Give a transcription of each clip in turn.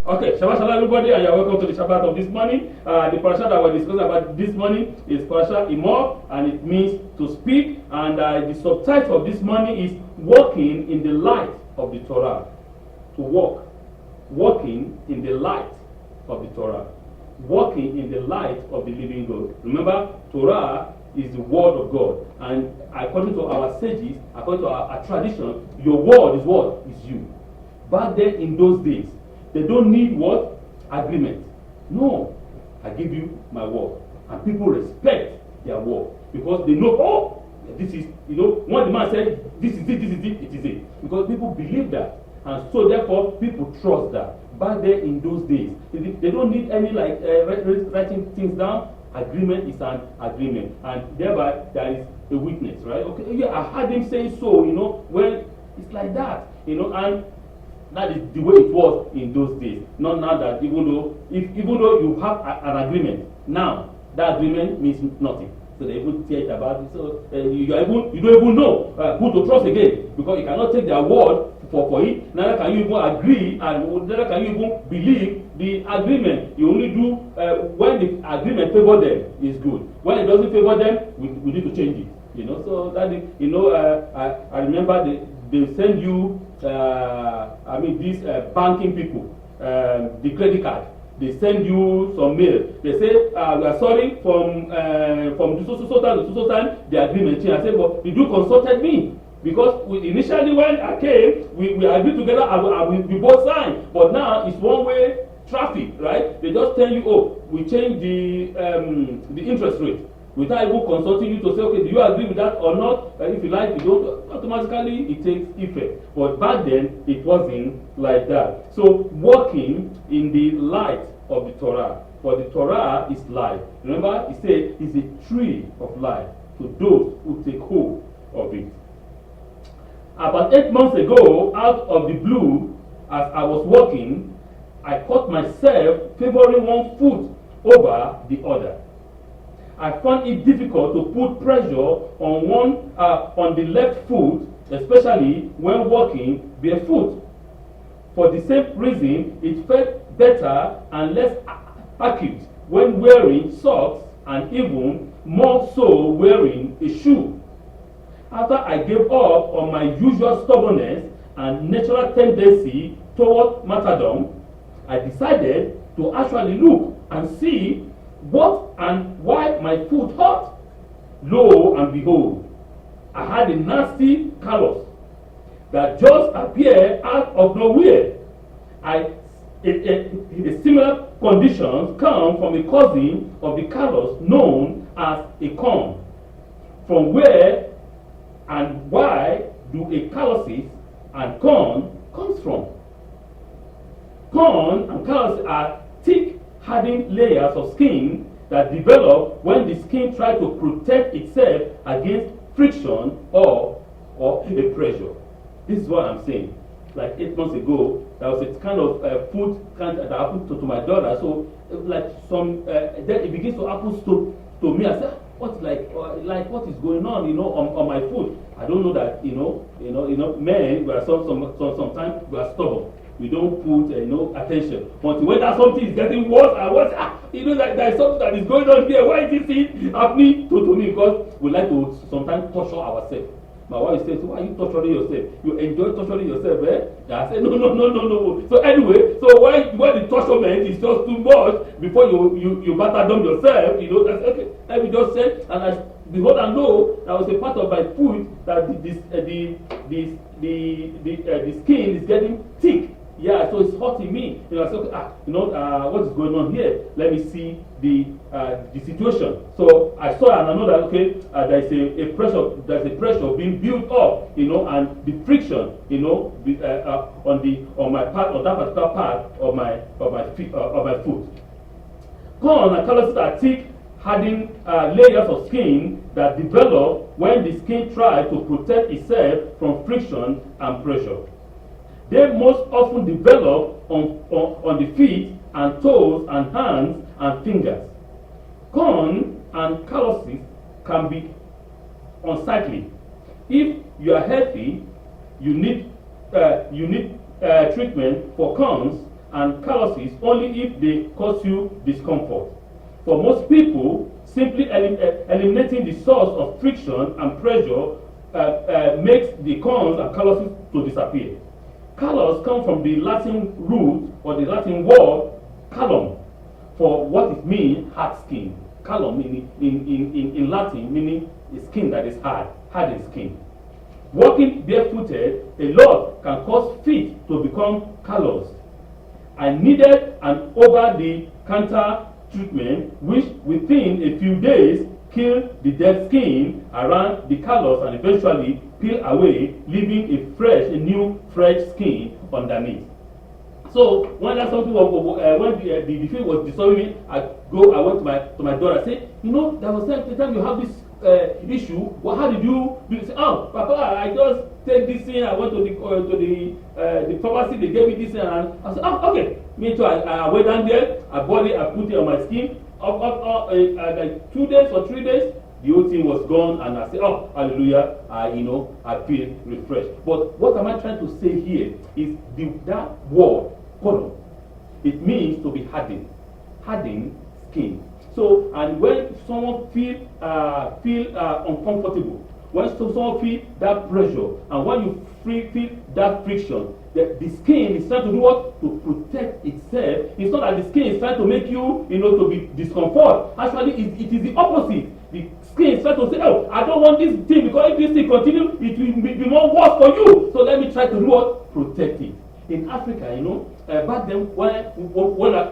Okay, Shabbat Shalom everybody, and you're welcome to the Shabbat of this morning. The Parashat that we're discussing about this morning is Parashat Emor, and it means to speak. And the subtitle of this morning is Walking in the Light of the Torah. To walk. Walking in the light of the Torah. Walking in the light of the living God. Remember, Torah is the word of God. And according to our sages, according to our tradition, your word is what? Is you. Back then in those days, they don't need what? Agreement. No. I give you my word. And people respect their word. Because they know, oh, this is, when the man said, this is it is it. Because people believe that. And so therefore, people trust that. Back then in those days, they don't need any writing things down. Agreement is an agreement. And thereby, there is a witness, right? Okay, yeah, I heard him say so, when it's like that, and that is the way it was in those days. Not now that even though you have an agreement, now that agreement means nothing. So they even tear it about it. So you don't even know who to trust again, because you cannot take their word for it. Neither can you even agree, and neither can you even believe the agreement. You only do when the agreement favors them is good. When it doesn't favor them, we need to change it. So that is, I remember they send you. These banking people, the credit card, they send you some mail. They say, we are sorry from so time, the agreement changed. I said, but did you consulted me? Because initially when I came, we agreed together and we both signed. But now it's one-way traffic, right? They just tell you, oh, we changed the interest rate. Without even consulting you to say, okay, do you agree with that or not? If you like, you don't, automatically it takes effect. But back then, it wasn't like that. So, walking in the light of the Torah. For the Torah is life. Remember, it said it's a tree of life to those who take hold of it. About 8 months ago, out of the blue, as I was walking, I caught myself favoring one foot over the other. I found it difficult to put pressure on the left foot, especially when walking barefoot. For the same reason, it felt better and less acute when wearing socks, and even more so wearing a shoe. After I gave up on my usual stubbornness and natural tendency toward martyrdom, I decided to actually look and see what and why my foot hurt. Lo and behold, I had a nasty callus that just appeared out of nowhere. A similar condition come from a cousin of the callus known as a corn. From where and why do a calluses and corn comes from? Corn and callus are thick, hardened layers of skin that develop when the skin tries to protect itself against friction or a pressure. This is what I'm saying. Like 8 months ago, there was a kind of food that happened to my daughter. So, then it begins to happen to me. I said, what what is going on? On my foot. I don't know that. Men, we are sometimes we are stubborn. We don't put attention until when that something is getting worse and worse. That there is something that is going on here. Why is this thing happening to me? Because we like to sometimes torture ourselves. My wife says, why are you torturing yourself? You enjoy torturing yourself, eh? I said, no. So anyway, when the torturement is just too much, before you martyrdom yourself, that's okay. Let me just say, and I behold and know, that was a part of my foot that the skin is getting thick. Yeah, so it's hurting me. I said, what is going on here? Let me see the situation. So I saw and I know that there's a pressure being built up, and the friction, on that particular part of my foot. Corn and calluses are thick, hardened layers of skin that develop when the skin tries to protect itself from friction and pressure. They most often develop on the feet and toes and hands and fingers. Corn and calluses can be unsightly. If you are healthy, you need treatment for corns and calluses only if they cause you discomfort. For most people, simply eliminating the source of friction and pressure makes the corns and calluses to disappear. Callus comes from the Latin root or the Latin word callum, for what it means hard skin. Callum in Latin meaning a skin that is hardened skin. Walking barefooted a lot can cause feet to become calloused. I needed an over-the-counter treatment which within a few days killed the dead skin around the callus and eventually peel away, leaving a new fresh skin underneath. So when that something was when the feet was disturbing me, I went to my daughter. I said, there was the time you have this issue. Well, how did you do this? Oh, Papa, I just take this thing. I went to the pharmacy. They gave me this thing, and I said, oh, okay. Me too. I went down there. I bought it. I put it on my skin. Like 2 days or 3 days, the whole thing was gone, and I said, oh, hallelujah. I feel refreshed. But what am I trying to say here is that word, callum. It means to be hardened skin. So, and when someone feel uncomfortable, when someone feel that pressure, and when you feel that friction, the skin is trying to do what? To protect itself. It's not that the skin is trying to make you, to be discomfort. Actually, it is the opposite. The skin is trying to say, oh, I don't want this thing, because if this thing continues, it will be more worse for you. So let me try to do what? Protect it. In Africa, back then when I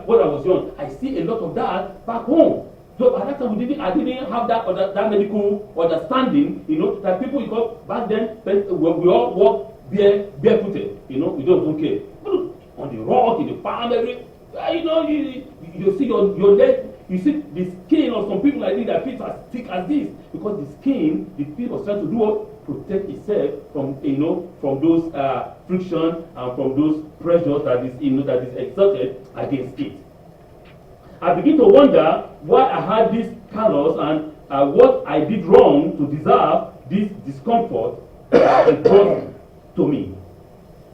was young, I see a lot of that back home. So at that time I didn't have that medical understanding, that people, because back then we all walk barefooted, we don't even care. On the rock, in the farm, you see your leg, you see the skin of some people like this, their feet are thick as this, because the feet was trying to do what? Protect itself from from those friction and from those pressures that is exerted against it. I begin to wonder why I had this callus and what I did wrong to deserve this discomfort it brought to me.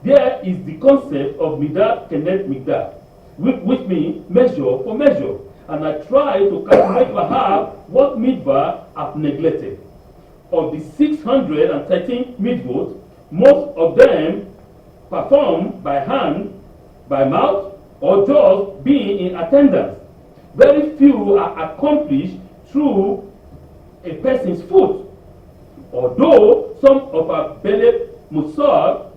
There is the concept of midah kenet midah, which means measure for measure, and I try to calculate perhaps what mitzvah I've neglected. Of the 613 mitzvot, most of them performed by hand, by mouth, or just being in attendance. Very few are accomplished through a person's foot. Although some of our Bele Musar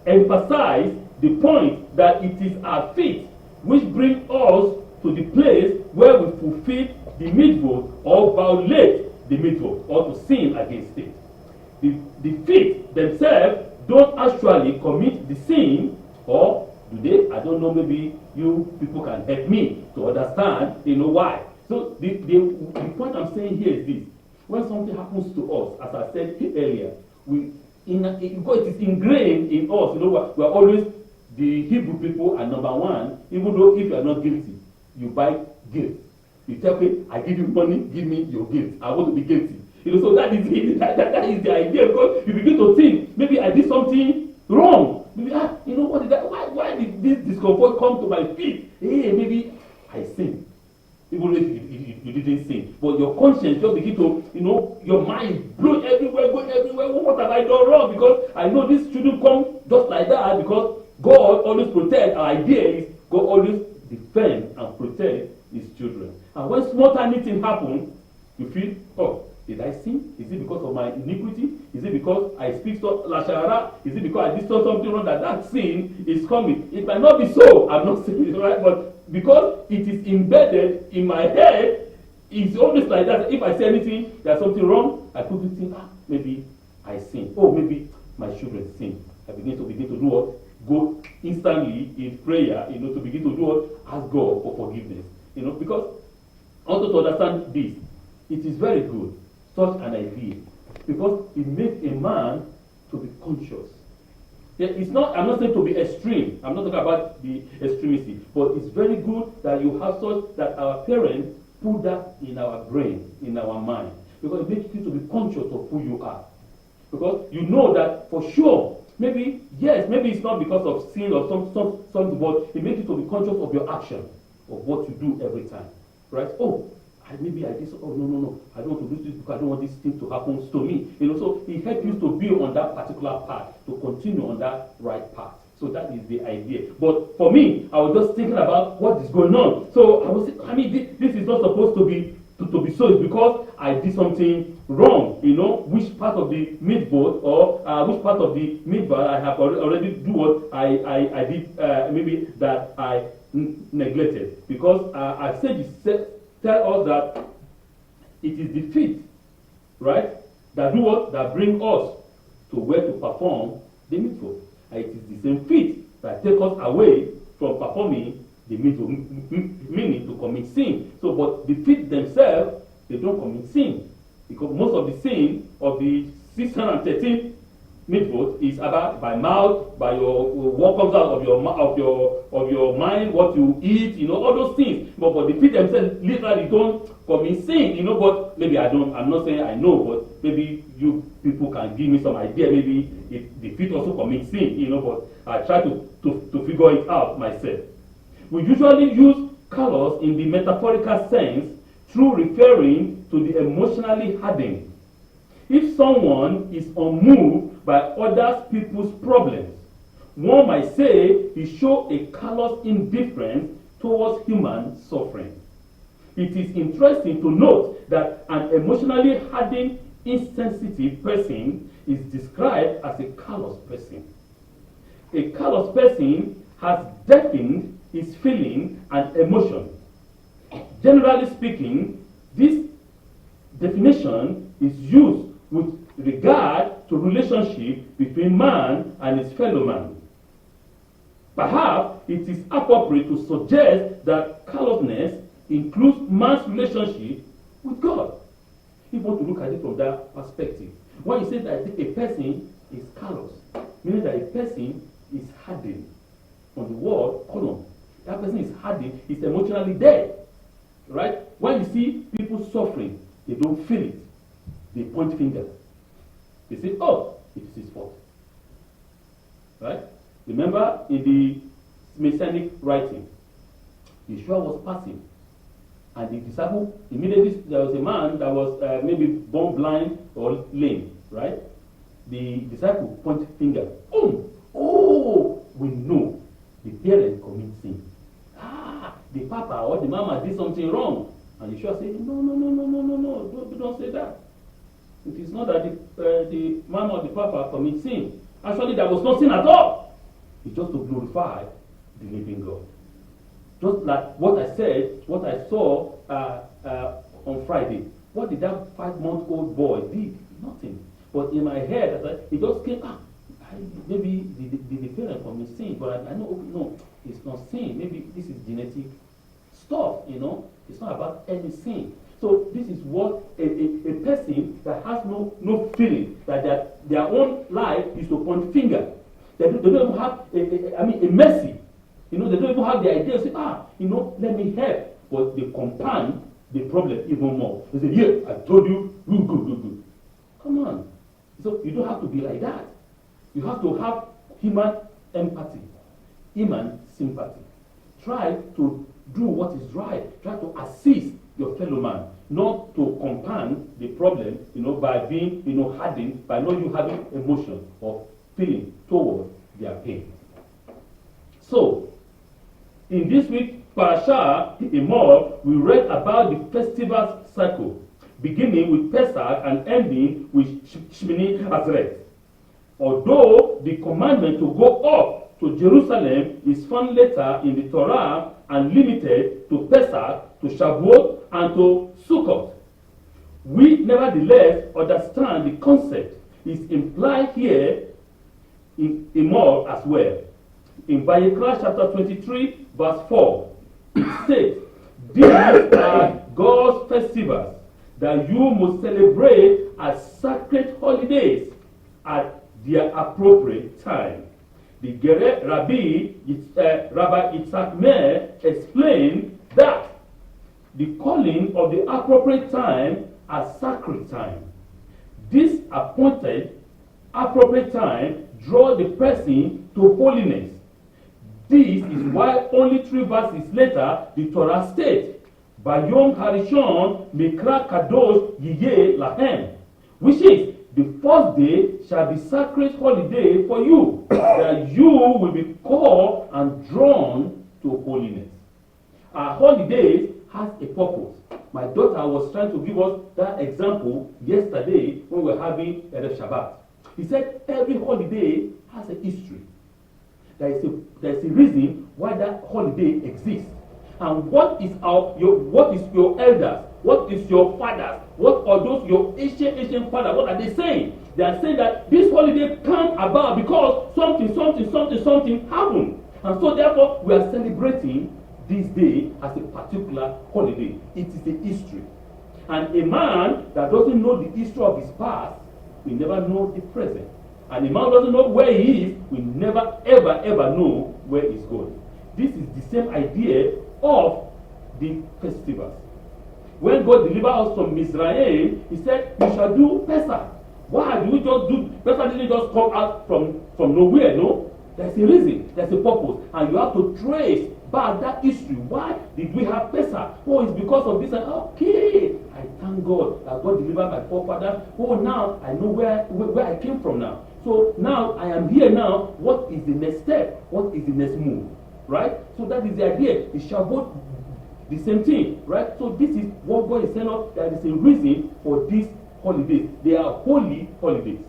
emphasize the point that it is our feet which bring us to the place where we fulfill the mitzvot or violate the mitzvot or to sin against it. The feet themselves don't actually commit the sin, or do they? I don't know, maybe you people can help me to understand, why. So the point I'm saying here is this. When something happens to us, as I said earlier, because it is ingrained in us, we are always, the Hebrew people are number one, even though if you are not guilty, you buy guilt. You tell me, I give you money, give me your guilt. I want to be guilty. So that is it. That is the idea, because you begin to think, maybe I did something wrong. Maybe, what did why did this discomfort come to my feet? Hey, maybe I sinned. Even if you didn't sin. But your conscience just begin to, your mind blow everywhere, go everywhere. What have I done wrong? Because I know this shouldn't come just like that, because God always protects. Our idea is God always defend and protect his children. And when small tiny thing happen, you feel, oh, did I sin? Is it because of my iniquity? Is it because I speak so lashara? Is it because I did something wrong that sin is coming? It might not be so. I'm not saying it right, but because it is embedded in my head, it's always like that. If I say anything, there's something wrong, I quickly think, maybe I sin. Oh, maybe my children sin. I begin to do what? Go instantly in prayer, to begin to do what? Ask God for forgiveness. Because also to understand this, it is very good, such an idea, because it makes a man to be conscious. It's not, I'm not saying to be extreme. I'm not talking about the extremism, but it's very good that you have such that our parents put that in our brain, in our mind, because it makes you to be conscious of who you are. Because you know that for sure, Maybe, yes, maybe it's not because of sin or something, but it makes you to be conscious of your action, of what you do every time, right? Oh, maybe I did. Oh, no, I don't want to do this because I don't want this thing to happen to me. So it helps you to be on that particular path, to continue on that right path. So that is the idea. But for me, I was just thinking about what is going on. So this is not supposed to be so. It's because I did something wrong. Which part of the midboat or which part of the midbar I have already do what I did maybe that I neglected. Because I said tell us that it is the feet, right, that do what? That bring us to where to perform the mitzvah. And it is the same feet that take us away from performing the mitzvah, meaning to commit sin. So, but the feet themselves, they don't commit sin. Because most of the sin of the 613 mitzvot is about by mouth, by what comes out of your mind, what you eat, all those things. But the feet themselves literally don't commit sin, But maybe I'm not saying I know, but maybe you people can give me some idea. Maybe the feet also commit sin, But I try to figure it out myself. We usually use callous in the metaphorical sense through referring to the emotionally hardened. If someone is unmoved by other people's problems, one might say he shows a callous indifference towards human suffering. It is interesting to note that an emotionally hardened, insensitive person is described as a callous person. A callous person has deadened his feeling and emotion. Generally speaking, this definition is used with regard to relationship between man and his fellow man. Perhaps it is appropriate to suggest that callousness includes man's relationship with God. If you want to look at it from that perspective, when you say that a person is callous, meaning that a person is hardened. On the word callum, that person is hardened, is emotionally dead. Right? When you see people suffering, they don't feel it. They point fingers. They say, oh, it is his fault. Right? Remember in the Messianic writing, Yeshua was passing, and the disciple immediately, there was a man that was maybe born blind or lame, right? The disciple pointed finger. Oh, we know the parent commit sin. The papa or the mama did something wrong. And Yeshua said, no, don't say that. It is not that the mama or the papa commit sin. Actually, there was no sin at all. It's just to glorify the living God. Just like what I said, what I saw on Friday. What did that 5-month-old boy did? Nothing. But in my head, it just came, maybe the parent commit sin, but I know, no, it's not sin. Maybe this is genetic stuff, It's not about any sin. So this is what a person that has no feeling, that their own life is to point finger. They don't even have a mercy. They don't even have the idea to say, let me help. But they compound the problem even more. They say, yeah, I told you, good. Come on. So you don't have to be like that. You have to have human empathy, human sympathy. Try to do what is right. Try to assist your fellow man, not to compound the problem, by being, hardened, by not you having emotion or feeling toward their pain. So, in this week's Parashat, Emor, we read about the festival cycle, beginning with Pesach and ending with Shmini Atzeret. Although the commandment to go up to Jerusalem is found later in the Torah and limited to Pesach, to Shavuot, and to Sukkot, we nevertheless understand the concept is implied here in Emor as well. In Vayikra chapter 23, verse 4, it says, these are God's festivals that you must celebrate as sacred holidays at their appropriate time. The Rabbi Yitzhak Meir explained that the calling of the appropriate time as sacred time. This appointed appropriate time draw the person to holiness. This is why only 3 verses later the Torah states, Bayom Harishon Mikra Kadosh Yiye Lahem, which is the first day shall be sacred holiday for you, that you will be called and drawn to holiness. Our holidays has a purpose. My daughter was trying to give us that example yesterday when we were having Erev Shabbat. He said every holiday has a history. There is a reason why that holiday exists. And what is your elders? What is your fathers? What are those your ancient fathers? What are they saying? They are saying that this holiday came about because something happened. And so therefore we are celebrating this day as a particular holiday. It is a history. And a man that doesn't know the history of his past will never know the present. And a man who doesn't know where he is will never ever know where he's going. This is the same idea of the festivals. When God delivered us from Mizraim, he said, you shall do Pesach. Why do we just do? Pesach didn't just come out from nowhere, no? There's a reason, there's a purpose. And you have to trace back that history. Why did we have Pesach? Oh, it's because of this. And okay, I thank God that God delivered my forefathers. Oh, now I know where I came from now. So now I am here now. What is the next step? What is the next move? Right? So that is the idea. It shall go the same thing. Right? So this is what God is saying us. There is a reason for these holidays. They are holy holidays.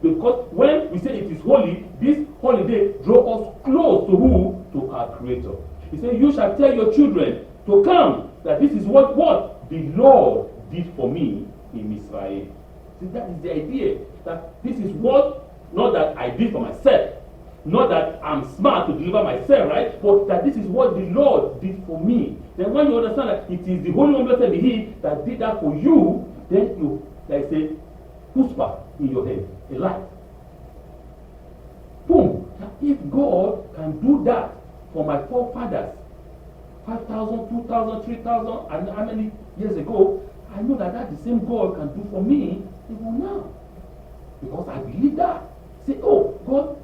Because when we say it is holy, this holiday draw us close to who? To our Creator. He said, you shall tell your children to come, that this is what the Lord did for me in Israel. See, that is the idea. That this is what, not that I did for myself, not that I'm smart to deliver myself, right? But that this is what the Lord did for me. Then when you understand that it is the Holy One, blessed be He, that did that for you, then you, like say, whisper in your head, a light. Boom. Now, if God can do that for my forefathers 5,000, 2,000, 3,000, and how many years ago, I know that the same God can do for me even now. Because I believe that. Say, oh, God,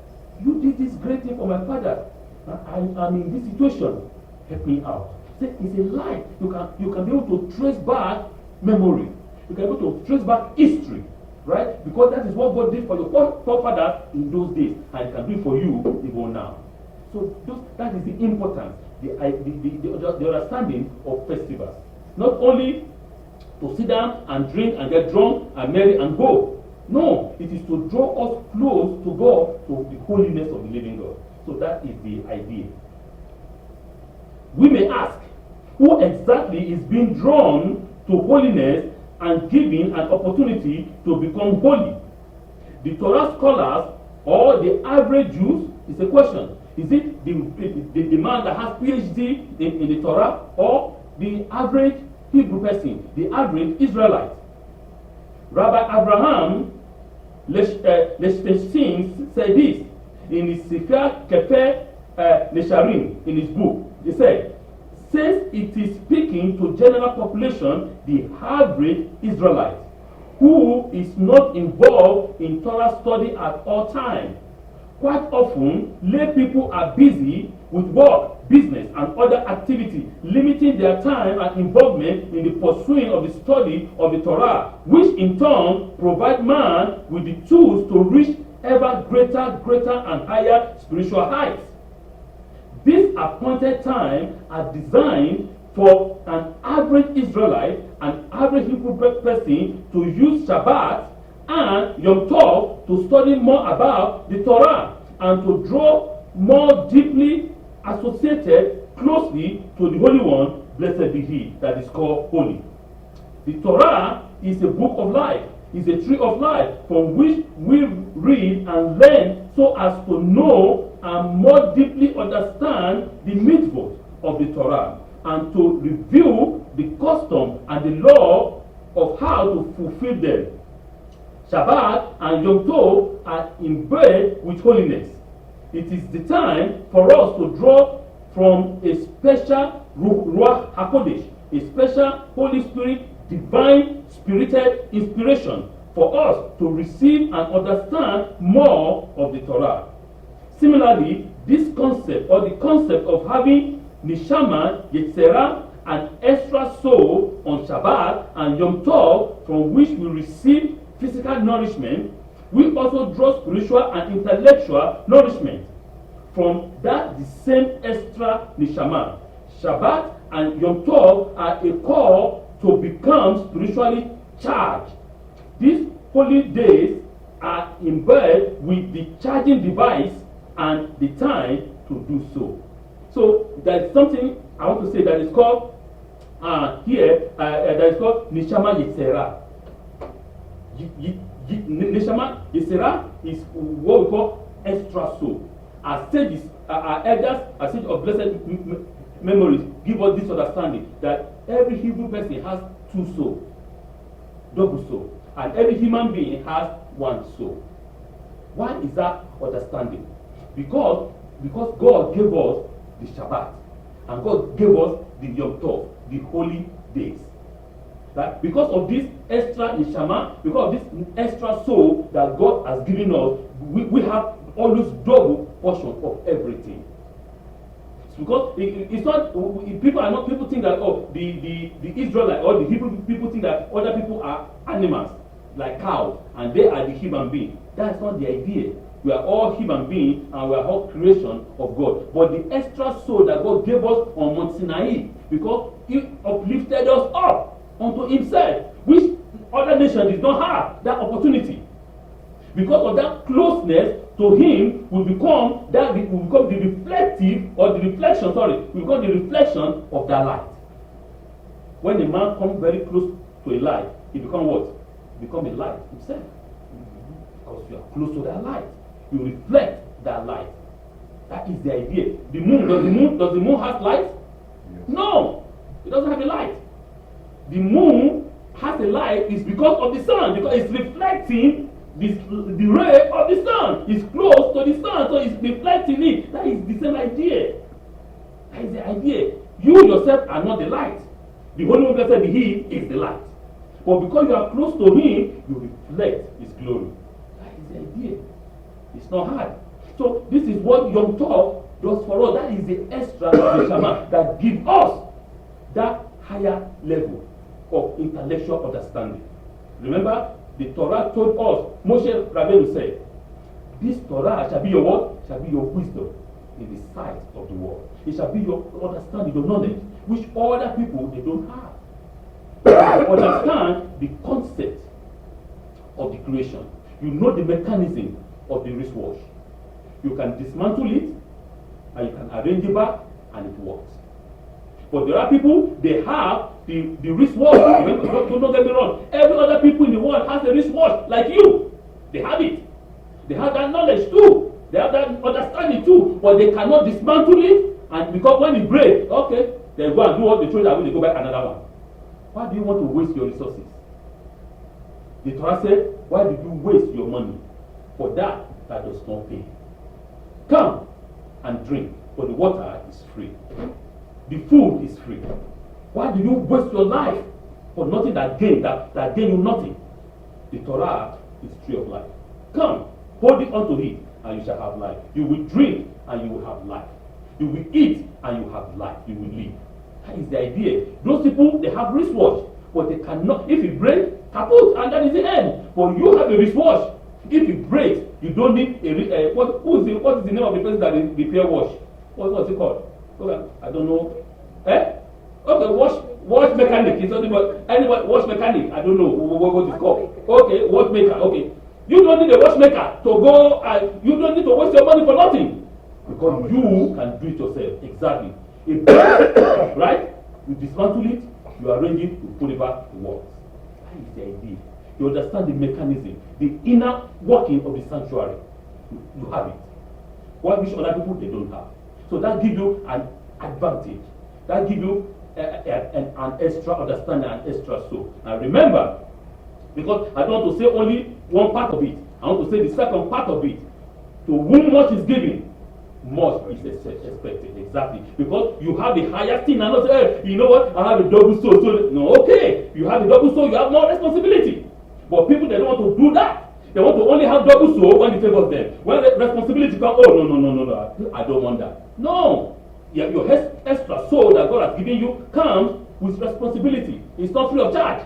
you did this great thing for my father. I'm in this situation. Help me out. Say, it's a light. You can be able to trace back memory. You can be able to trace back history. Right? Because that is what God did for your forefathers in those days, and it can do it for you even now. So that is the importance, the understanding of festivals. Not only to sit down and drink and get drunk and marry and go. No, it is to draw us close to God, to the holiness of the living God. So that is the idea. We may ask, who exactly is being drawn to holiness and given an opportunity to become holy? The Torah scholars or the average Jews is a question. Is it the man that has PhD in the Torah, or the average Hebrew person, the average Israelite? Rabbi Abraham Lichtenstein said this in his Sefer Kefer Nesharim, in his book. He said, since it is speaking to general population, the average Israelite, who is not involved in Torah study at all times. Quite often, lay people are busy with work, business, and other activity, limiting their time and involvement in the pursuing of the study of the Torah, which in turn provide man with the tools to reach ever greater and higher spiritual heights. This appointed time are designed for an average Israelite, an average Hebrew person to use Shabbat and Yom Tov to study more about the Torah and to draw more deeply associated closely to the Holy One, blessed be He, that is called holy. The Torah is a book of life, is a tree of life from which we read and learn so as to know and more deeply understand the mitzvot of the Torah, and to review the custom and the law of how to fulfill them. Shabbat and Yom Tov are imbued with holiness. It is the time for us to draw from a special Ruach HaKodesh, a special Holy Spirit, divine spirited inspiration for us to receive and understand more of the Torah. Similarly, this concept or the concept of having neshama, yetzerah, an extra soul on Shabbat and Yom Tov from which we receive physical nourishment, we also draw spiritual and intellectual nourishment from that the same extra neshama. Shabbat and Yom Tov are a call to become spiritually charged. These holy days are imbued with the charging device and the time to do so. So there is something I want to say that is called that is called neshama yetzerah. Neshama yetzerah is what we call extra soul. Our sages, our elders, our sages of blessed memories give us this understanding that every Hebrew person has two souls, double soul, and every human being has one soul. Why is that understanding? Because God gave us the Shabbat and God gave us the Yom Tov, the holy days. That because of this extra neshama, because of this extra soul that God has given us, we have always double portion of everything. It's because it's not people think that the Israelites or the Hebrew people think that other people are animals like cows and they are the human being. That's not the idea. We are all human beings and we are all creation of God. But the extra soul that God gave us on Mount Sinai, because He uplifted us up unto Himself, which other nations did not have that opportunity. Because of that closeness to Him, we become the reflection of that light. When a man comes very close to a light, he becomes what? He becomes a light himself. Because you are close to that light. You reflect that light. That is the idea. The moon, does the moon have light? Yes. No, it doesn't have a light. The moon has a light is because of the sun, because it's reflecting the ray of the sun. It's close to the sun, so it's reflecting it. That is the same idea. That is the idea. You yourself are not the light. The Holy One said He is the light. But because you are close to Him, you reflect His glory. That is the idea. It's not hard. So this is what Yom Tov does for us. That is the extra neshama that gives us that higher level of intellectual understanding. Remember, the Torah told us, Moshe Rabbeinu said, this Torah shall be your what? Shall be your wisdom in the sight of the world. It shall be your understanding, your knowledge, which other people they don't have. You understand the concept of the creation. You know the mechanism of the wristwatch. You can dismantle it and you can arrange it back and it works. But there are people, they have the wristwatch. Don't get me wrong. Every other people in the world has a wristwatch like you. They have it. They have that knowledge too. They have that understanding too. But they cannot dismantle it, and because when it breaks, okay, they go and do what they throw it away, they go back another one. Why do you want to waste your resources? The Torah said, why did you waste your money for that does not pay? Come and drink, for the water is free. The food is free. Why do you waste your life for nothing that gain you nothing? The Torah is tree of life. Come, hold it unto it, and you shall have life. You will drink, and you will have life. You will eat, and you have life. You will live. That is the idea. Those people, they have wristwatch, but they cannot. If it breaks, kaput, and that is the end. But you have a wristwatch. If it breaks, you don't need what is the name of the person that repair watch? What's it called? Okay, I don't know. Okay, watch mechanic. It's anybody watch mechanic. I don't know what it's called. Okay, watchmaker. Okay, you don't need a watchmaker to go. You don't need to waste your money for nothing because you can do it yourself. Exactly. Right? You dismantle it. You arrange it. You put it back. It works. That is the idea. You understand the mechanism, the inner working of the sanctuary. You have it. What which other people they don't have. So that gives you an advantage. That gives you an extra understanding, an extra soul. Now remember, because I don't want to say only one part of it. I want to say the second part of it. To whom much is given, much is expected. Exactly. Because you have the highest thing and not say, hey, you know what, I have a double soul. So no, okay. You have a double soul, you have more responsibility. But people, they don't want to do that. They want to only have double soul when it favors them. When the responsibility comes, oh, no, I don't want that. No. Your extra soul that God has given you comes with responsibility. It's not free of charge.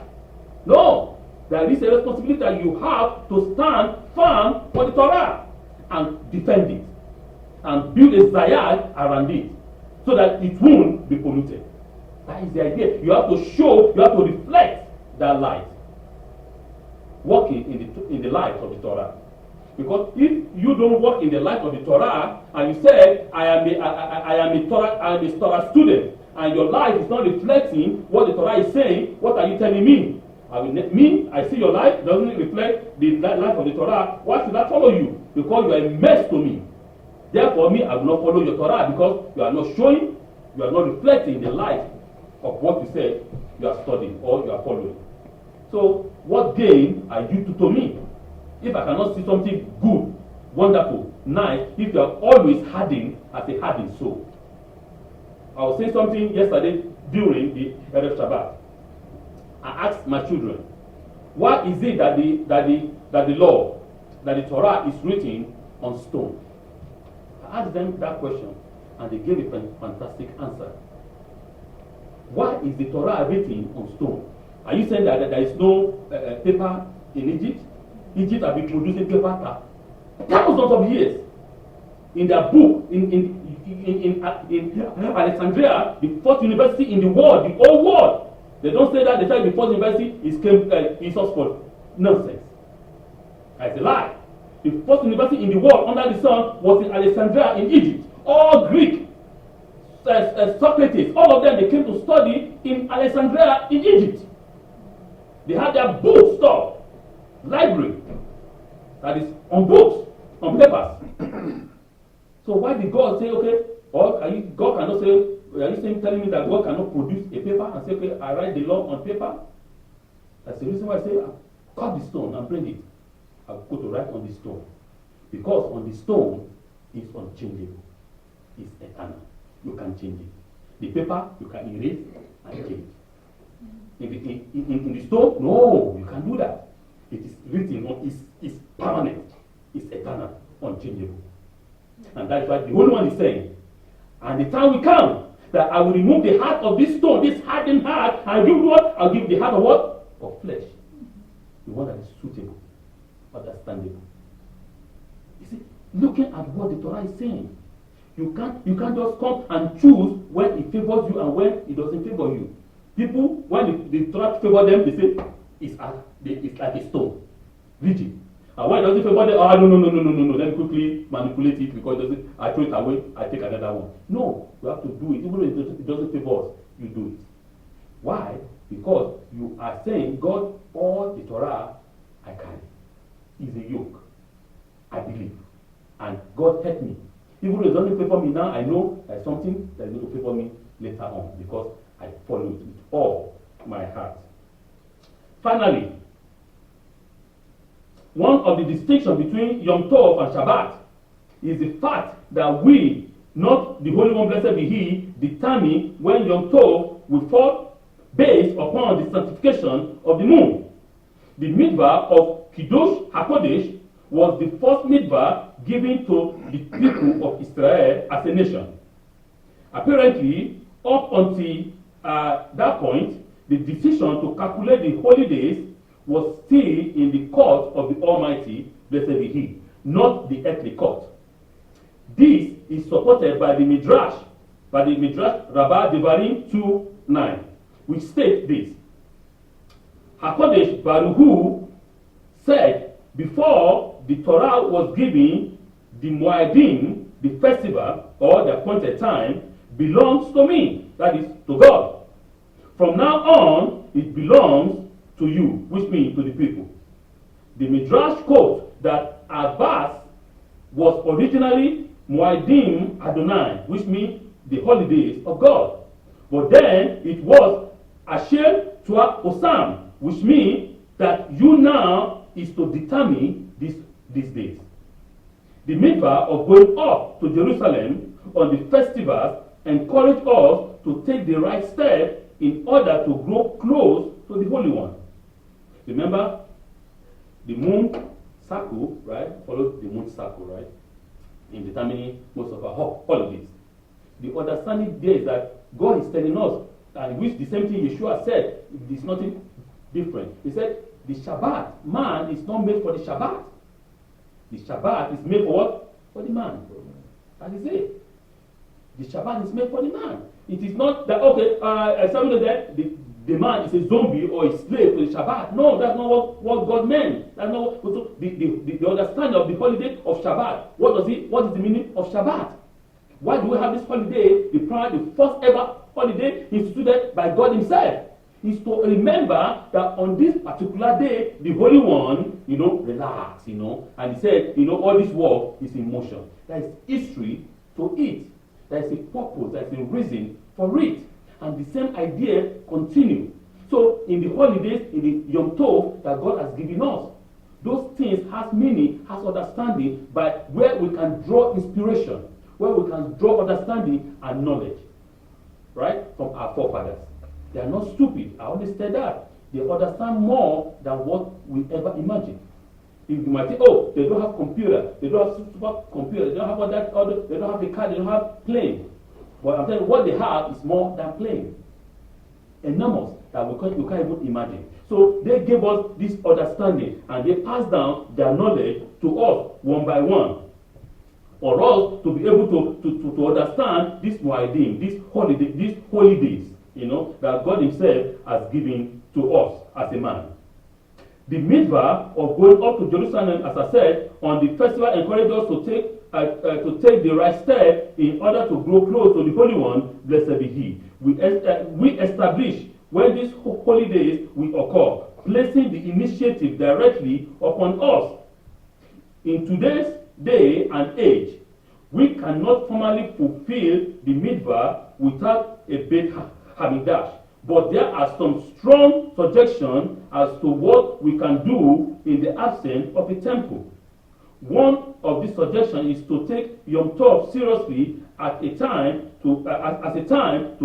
No. There is a responsibility that you have to stand firm for the Torah and defend it and build a zayat around it so that it won't be polluted. That is the idea. You have to show, you have to reflect that light. Walking in the light of the Torah. Because if you don't walk in the light of the Torah and you say, I am a Torah student, and your life is not reflecting what the Torah is saying, what are you telling me? I see your life doesn't reflect the life of the Torah. Why should I follow you? Because you are a mess to me. Therefore, I will not follow your Torah because you are not showing, you are not reflecting the light of what you said you are studying or you are following. So, what gain are you to me? If I cannot see something good, wonderful, nice, if you are always hardened as a hardened soul. I was saying something yesterday during the Erev Shabbat. I asked my children, why is it that the law, that the Torah is written on stone? I asked them that question, and they gave a fantastic answer. Why is the Torah written on stone? Are you saying that there is no paper in Egypt? Egypt has been producing paper thousands of years. In their book, in Alexandria, the first university in the world, the whole world, they don't say that. They say the first university is Oxford. Nonsense. That's a lie. The first university in the world under the sun was in Alexandria in Egypt. All Greek, Socrates, all of them, they came to study in Alexandria in Egypt. They had their book store, library, that is on books, on papers. So why did God say, okay, or God cannot say, are you telling me that God cannot produce a paper and say, okay, I write the law on paper? That's the reason why I say, cut the stone and bring it. I'll go to write on the stone. Because on the stone, it's unchangeable. It's eternal. You can change it. The paper, you can erase and change. In the stone, no, you can't do that. It is written, it's permanent, it's eternal, unchangeable. And that's why the Holy One is saying, and the time will come that I will remove the heart of this stone, this hardened heart, and give what? I'll give the heart of what? Of flesh. The one that is suitable, understandable. You see, looking at what the Torah is saying, you can't just come and choose when it favors you and when it doesn't favor you. People, when the Torah favors them, they say it's like a stone, rigid. And when it doesn't favor them, no, then quickly manipulate it because it doesn't. I throw it away, I take another one. No, you have to do it. Even though it doesn't favor us, you do it. Why? Because you are saying, God, all the Torah I carry is a yoke. I believe. And God help me. Even though it doesn't favor me now, I know there's something that is going to favor me later on because I follow it with all my heart. Finally, one of the distinctions between Yom Tov and Shabbat is the fact that we, not the Holy One, blessed be He, determine when Yom Tov will fall based upon the sanctification of the moon. The mitzvah of Kiddush HaKodesh was the first mitzvah given to the people of Israel as a nation. Apparently, up until that point, the decision to calculate the holy days was still in the court of the Almighty, blessed be He, not the earthly court. This is supported by the Midrash Rabbah Devarim 2:9, which states this. HaKodesh Baruch Hu said, before the Torah was given, the Moedim, the festival, or the appointed time, belongs to me, that is, to God. From now on, it belongs to you, which means to the people. The Midrash quotes that Abbas was originally Moedim Adonai, which means the holidays of God. But then it was Asher Tua Osam, which means that you now is to determine these days. The mitzvah of going up to Jerusalem on the festivals encourage us to take the right step in order to grow close to the Holy One. Remember, the moon circle, right, follows the moon circle, right, in determining most of our holidays. The understanding there is that God is telling us, and which the same thing Yeshua said, it's nothing different. He said, the Shabbat, man is not made for the Shabbat. The Shabbat is made for what? For the man. That is it. The Shabbat is made for the man. It is not that, okay, somebody that the man is a zombie or a slave to the Shabbat. No, that's not what God meant. That's not what, the understanding of the holiday of Shabbat. What is the meaning of Shabbat? Why do we have this holiday? The first ever holiday instituted by God Himself is to remember that on this particular day, the Holy One, relax, and He said, all this work is in motion. There is history to it. There is a purpose, there is a reason for it. And the same idea continues. So in the holidays, in the Yom Tov that God has given us, those things has meaning, has understanding, by where we can draw inspiration, where we can draw understanding and knowledge, right, from our forefathers. They are not stupid. I always say that. They understand more than what we ever imagined. You might say, oh, they don't have computer, they don't have supercomputer, they don't have all that other, they don't have a car, they don't have plane. But I'm telling you, what they have is more than plane. Enormous, that you can't even imagine. So they gave us this understanding, and they passed down their knowledge to us one by one, for us to be able to understand this mu'adim, these holidays, that God Himself has given to us as a man. The mitzvah of going up to Jerusalem, as I said, on the festival encourages us to take the right step in order to grow close to the Holy One, blessed be He. We establish when these holidays will occur, placing the initiative directly upon us. In today's day and age, we cannot formally fulfill the mitzvah without a Beit Hamidrash. But there are some strong suggestions as to what we can do in the absence of a temple. One of these suggestions is to take Yom Tov seriously as a time to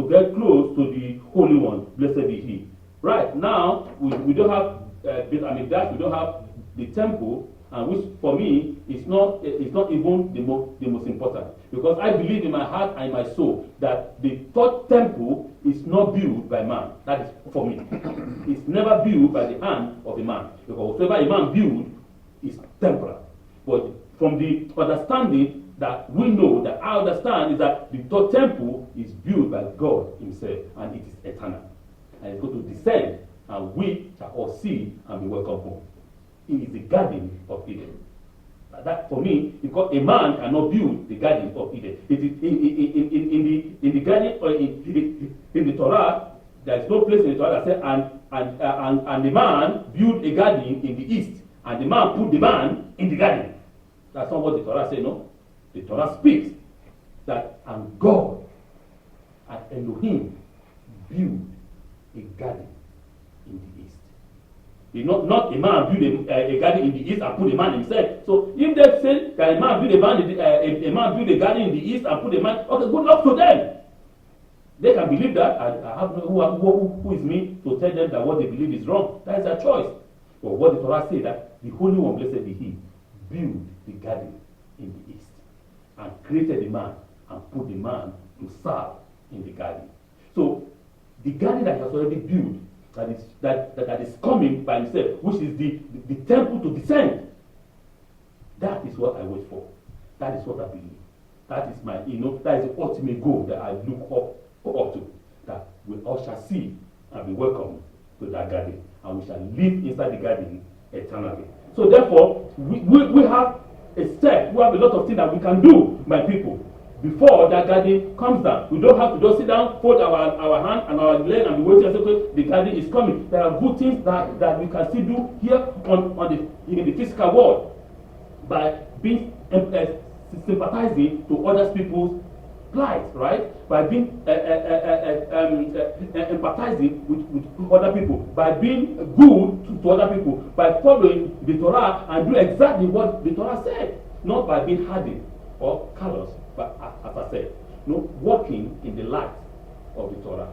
get close to the Holy One, blessed be He. Right now, we don't have Beit Hamidrash, we don't have the temple, and which for me is not even the most important, because I believe in my heart and in my soul that the third temple is not built by man. That is for me. It's never built by the hand of a man, because whatever a man builds is temporal. But from the understanding that we know, that I understand, is that the third temple is built by God Himself, and it is eternal, and it's going to descend, and we shall all see and be welcome home. It is the Garden of Eden. That for me, because a man cannot build the Garden of Eden. It is in the Garden or in the Torah. There is no place in the Torah that says and the man built a garden in the east, and the man put the man in the garden. That's not what the Torah says. No, the Torah speaks that and God and Elohim built a garden in the east. Not a man build a garden in the east and put a man himself. So if they say that a man build a man build a garden in the east and put a man, okay, good luck to them. They can believe that. I have no who is me to tell them that what they believe is wrong. That is their choice. But what the Torah says, that the Holy One, blessed be He, built the garden in the east and created the man and put the man to serve in the garden. So the garden that He has already built, that is coming by Himself, which is the temple to descend. That is what I wait for. That is what I believe. That is my, that is the ultimate goal that I look up to. That we all shall see and be welcomed to that garden, and we shall live inside the garden eternally. So therefore, we have a step. We have a lot of things that we can do, my people, before that garden comes down. We don't have to just sit down, fold our hand and our leg and be waiting and say, okay, the garden is coming. There are good things that we can still do here in the physical world by being sympathizing to other people's plight, right? By being empathizing with other people, by being good to other people, by following the Torah and do exactly what the Torah said, not by being hardened or callous. But as I said, walking in the light of the Torah.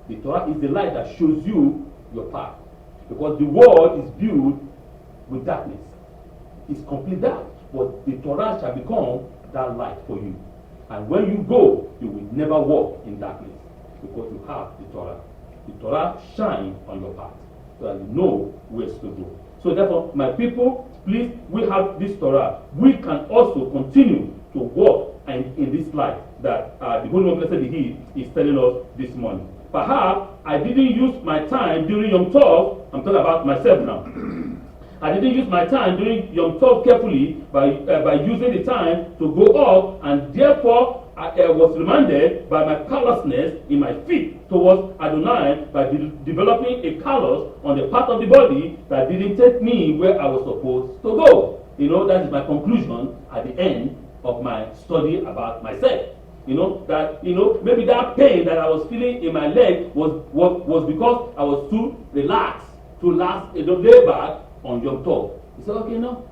The Torah is the light that shows you your path. Because the world is built with darkness. is complete dark, but the Torah shall become that light for you. And when you go, you will never walk in darkness because you have the Torah. The Torah shines on your path so that you know where to go. So therefore, my people, please, we have this Torah. We can also continue to walk in this light that the Holy One Blessed He is telling us this morning. Perhaps I didn't use my time during Yom Tov. I'm talking about myself now. I didn't use my time during Yom Tov carefully by using the time to go up, and therefore I was reminded by my callousness in my feet towards Adonai by developing a callus on the part of the body that didn't take me where I was supposed to go. You know, that is my conclusion at the end of my study about myself. You know, that, you know, maybe that pain that I was feeling in my leg was because I was too relaxed to lay back on Yom Tov. He said, okay, no,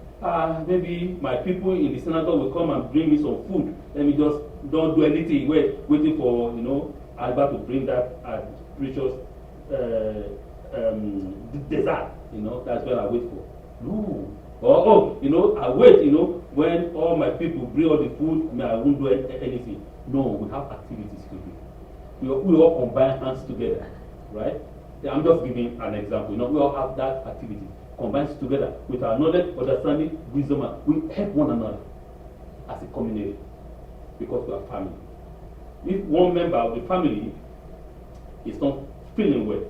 maybe my people in the synagogue will come and bring me some food. Let me just don't do anything, waiting for, you know, Albert to bring that precious dessert. You know, that's what I wait for. No. Oh, you know, I wait, you know, when all my people bring all the food, I won't do anything. No, we have activities to do. We all combine hands together, right? I'm just giving an example. You know, we all have that activity. Combines together with our knowledge, understanding, wisdom, and we help one another as a community because we are family. If one member of the family is not feeling well,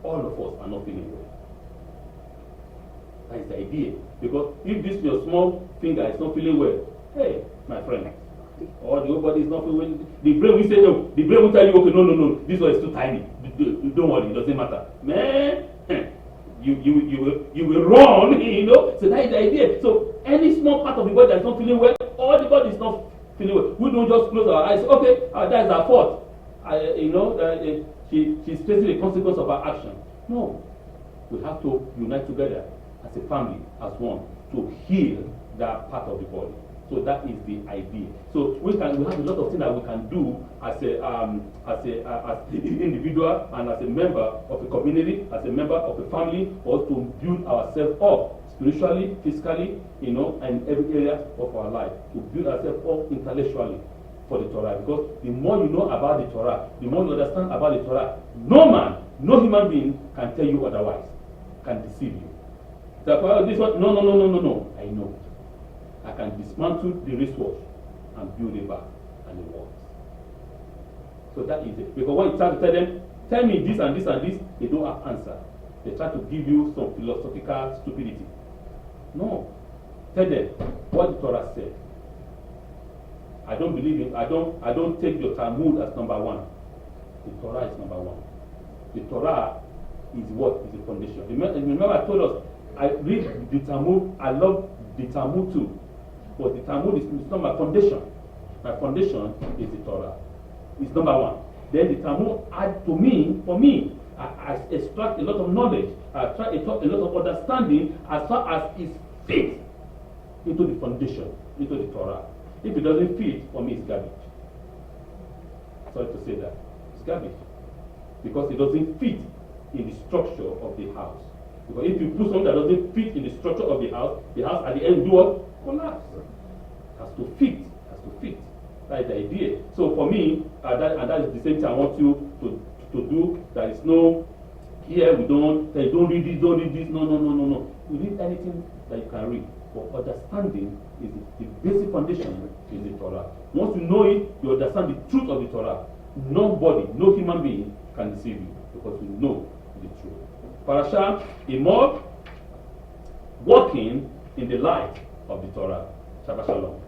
all of us are not feeling well. That is the idea. Because if this your small finger is not feeling well, hey, my friend, or the whole body is not feeling well, the brain will say no. The brain will tell you, okay, no, this one is too tiny. Don't worry, it doesn't matter. Man, you will run, you know. So that is the idea. So any small part of the body that is not feeling well, all the body is not feeling well. We don't just close our eyes. Okay, that is our fault. You know, she's facing the consequence of her action. No, we have to unite together as a family, as one, to heal that part of the body. So that is the idea. So we have a lot of things that we can do as an individual and as a member of a community, as a member of a family, or to build ourselves up spiritually, physically, you know, and every area of our life, to build ourselves up intellectually for the Torah. Because the more you know about the Torah, the more you understand about the Torah, no man, no human being can tell you otherwise, can deceive you. So, this one, no, I know. I can dismantle the wristwatch and build it back, and it works. So that is it. Because when you try to tell them, tell me this and this and this, they don't have answer. They try to give you some philosophical stupidity. No. Tell them what the Torah said. I don't believe in, I don't take your Talmud as number one. The Torah is number one. The Torah is what? Is the foundation. Remember I told us, I read the Talmud, I love the Talmud too. But the Talmud is not my foundation. My foundation is the Torah. It's number one. Then the Talmud add to me, for me, I extract a lot of knowledge, I extract a lot of understanding as far as it fits into the foundation, into the Torah. If it doesn't fit, for me it's garbage. Sorry to say that. It's garbage. Because it doesn't fit in the structure of the house. Because if you put something that doesn't fit in the structure of the house at the end do what? Collapse. Has to fit. That is the idea. So for me, that is the same thing I want you to do. There is no here we don't read this, no. You read anything that you can read. But understanding is the basic foundation is the Torah. Once you know it, you understand the truth of the Torah. Nobody, no human being can deceive you because you know the truth. Parashat, Emor, walking in the light of the Torah. Shabbat Shalom.